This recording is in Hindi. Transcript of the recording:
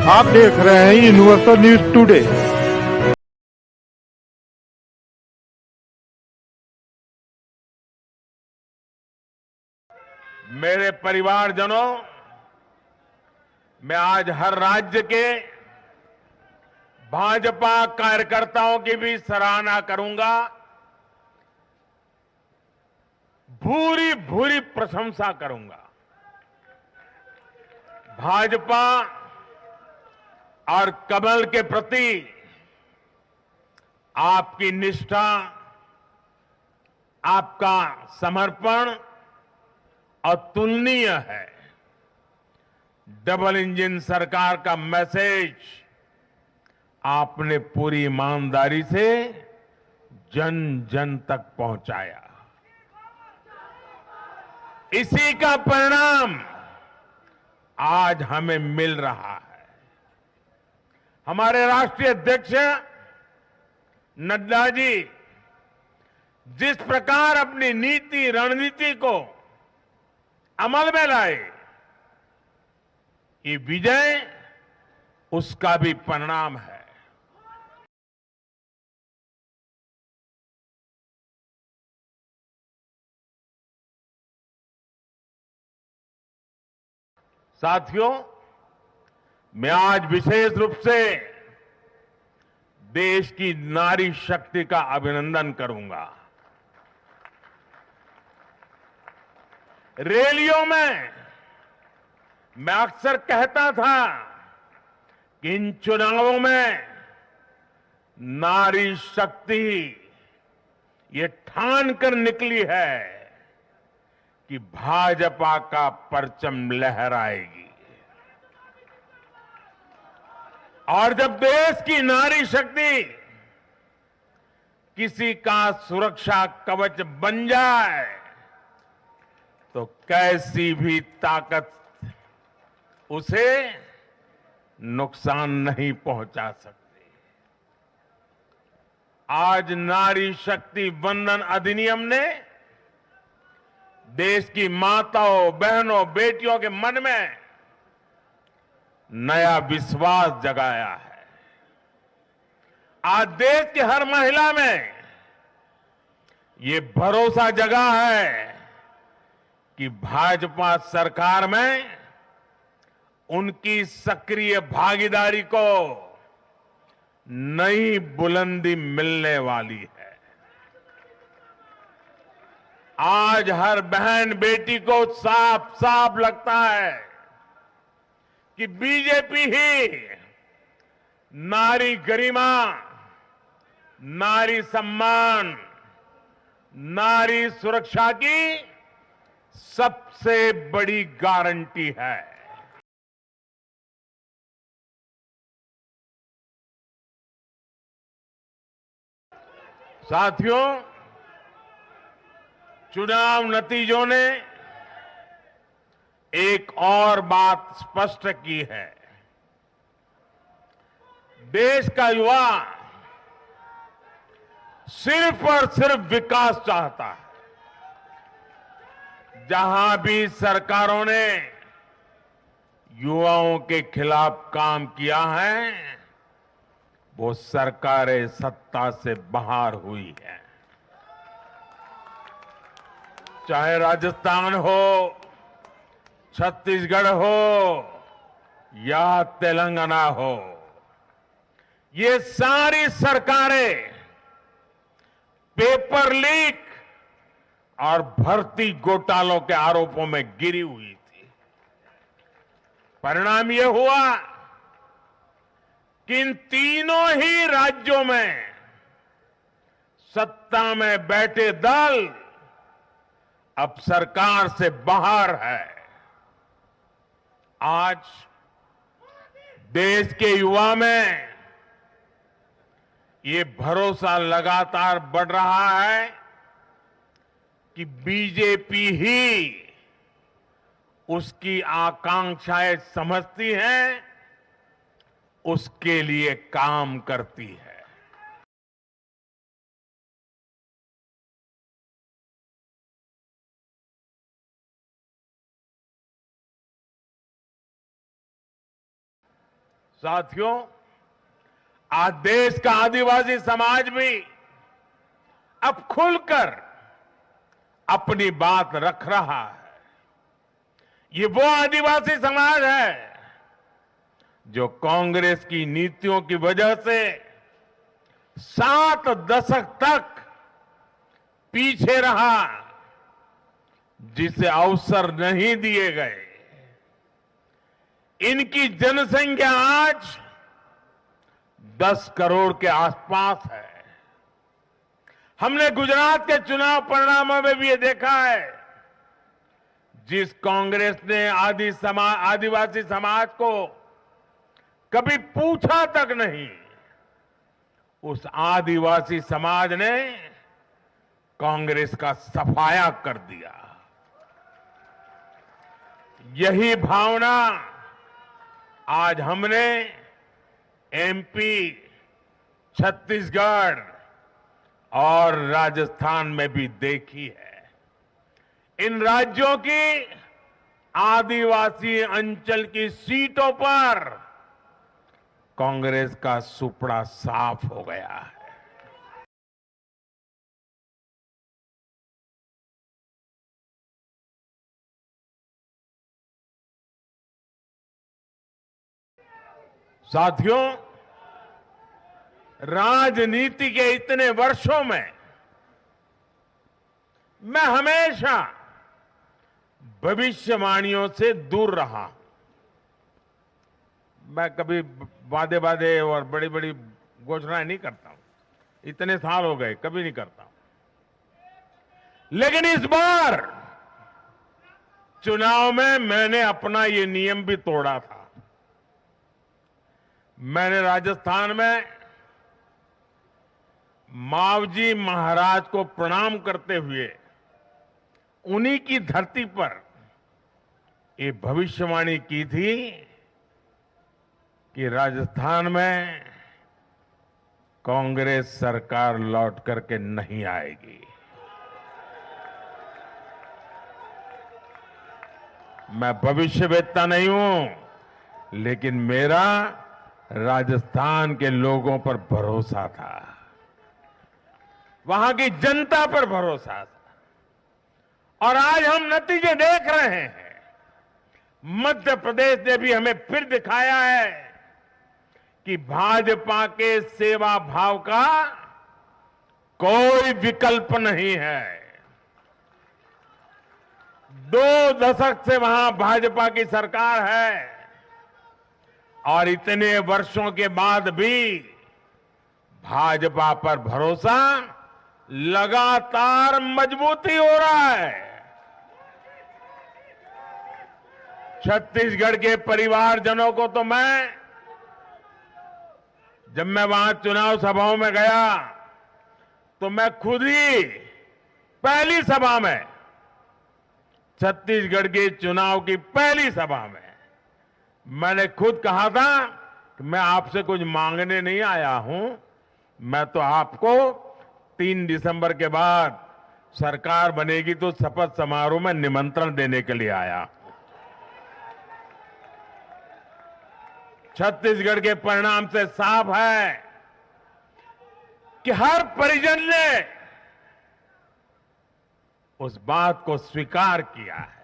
आप देख रहे हैं यूनिवर्सल न्यूज टुडे। मेरे परिवारजनों, मैं आज हर राज्य के भाजपा कार्यकर्ताओं की भी सराहना करूंगा, भूरी भूरी प्रशंसा करूंगा। भाजपा और कमल के प्रति आपकी निष्ठा, आपका समर्पण अतुलनीय है। डबल इंजन सरकार का मैसेज आपने पूरी ईमानदारी से जन जन तक पहुंचाया। इसी का परिणाम आज हमें मिल रहा है। हमारे राष्ट्रीय अध्यक्ष नड्डा जी जिस प्रकार अपनी नीति रणनीति को अमल में लाए, ये विजय उसका भी परिणाम है। साथियों, मैं आज विशेष रूप से देश की नारी शक्ति का अभिनंदन करूंगा। रैलियों में मैं अक्सर कहता था कि इन चुनावों में नारी शक्ति ये ठान कर निकली है कि भाजपा का परचम लहराएगी। और जब देश की नारी शक्ति किसी का सुरक्षा कवच बन जाए तो कैसी भी ताकत उसे नुकसान नहीं पहुंचा सकती। आज नारी शक्ति वंदन अधिनियम ने देश की माताओं, बहनों, बेटियों के मन में नया विश्वास जगाया है। आज देश की हर महिला में ये भरोसा जगा है कि भाजपा सरकार में उनकी सक्रिय भागीदारी को नई बुलंदी मिलने वाली है। आज हर बहन बेटी को साफ साफ लगता है कि बीजेपी ही नारी गरिमा, नारी सम्मान, नारी सुरक्षा की सबसे बड़ी गारंटी है। साथियों, चुनाव नतीजों ने एक और बात स्पष्ट की है। देश का युवा सिर्फ और सिर्फ विकास चाहता है। जहां भी सरकारों ने युवाओं के खिलाफ काम किया है, वो सरकारें सत्ता से बाहर हुई है। चाहे राजस्थान हो, छत्तीसगढ़ हो या तेलंगाना हो, ये सारी सरकारें पेपर लीक और भर्ती घोटालों के आरोपों में गिरी हुई थी। परिणाम यह हुआ कि इन तीनों ही राज्यों में सत्ता में बैठे दल अब सरकार से बाहर है। आज देश के युवा में ये भरोसा लगातार बढ़ रहा है कि बीजेपी ही उसकी आकांक्षाएं समझती है, उसके लिए काम करती है। साथियों, आज देश का आदिवासी समाज भी अब खुलकर अपनी बात रख रहा है। ये वो आदिवासी समाज है जो कांग्रेस की नीतियों की वजह से 7 दशक तक पीछे रहा, जिसे अवसर नहीं दिए गए। इनकी जनसंख्या आज 10 करोड़ के आसपास है। हमने गुजरात के चुनाव परिणामों में भी ये देखा है, जिस कांग्रेस ने आदिवासी समाज को कभी पूछा तक नहीं, उस आदिवासी समाज ने कांग्रेस का सफाया कर दिया। यही भावना आज हमने एमपी, छत्तीसगढ़ और राजस्थान में भी देखी है। इन राज्यों की आदिवासी अंचल की सीटों पर कांग्रेस का सुपड़ा साफ हो गया है। साथियों, राजनीति के इतने वर्षों में मैं हमेशा भविष्यवाणियों से दूर रहा। मैं कभी वादे और बड़ी बड़ी घोषणाएं नहीं करता हूं। इतने साल हो गए, कभी नहीं करता हूं। लेकिन इस बार चुनाव में मैंने अपना ये नियम भी तोड़ा था। मैंने राजस्थान में मावजी महाराज को प्रणाम करते हुए उन्हीं की धरती पर ये भविष्यवाणी की थी कि राजस्थान में कांग्रेस सरकार लौट करके नहीं आएगी। मैं भविष्यवेत्ता नहीं हूं, लेकिन मेरा राजस्थान के लोगों पर भरोसा था, वहां की जनता पर भरोसा था। और आज हम नतीजे देख रहे हैं। मध्य प्रदेश ने भी हमें फिर दिखाया है कि भाजपा के सेवा भाव का कोई विकल्प नहीं है। 2 दशक से वहां भाजपा की सरकार है और इतने वर्षों के बाद भी भाजपा पर भरोसा लगातार मजबूती हो रहा है। छत्तीसगढ़ के परिवारजनों को तो जब मैं वहां चुनाव सभाओं में गया तो मैं खुद ही पहली सभा में, छत्तीसगढ़ के चुनाव की पहली सभा में मैंने खुद कहा था कि मैं आपसे कुछ मांगने नहीं आया हूं, मैं तो आपको 3 दिसंबर के बाद सरकार बनेगी तो शपथ समारोह में निमंत्रण देने के लिए आया। छत्तीसगढ़ के परिणाम से साफ है कि हर परिजन ने उस बात को स्वीकार किया है।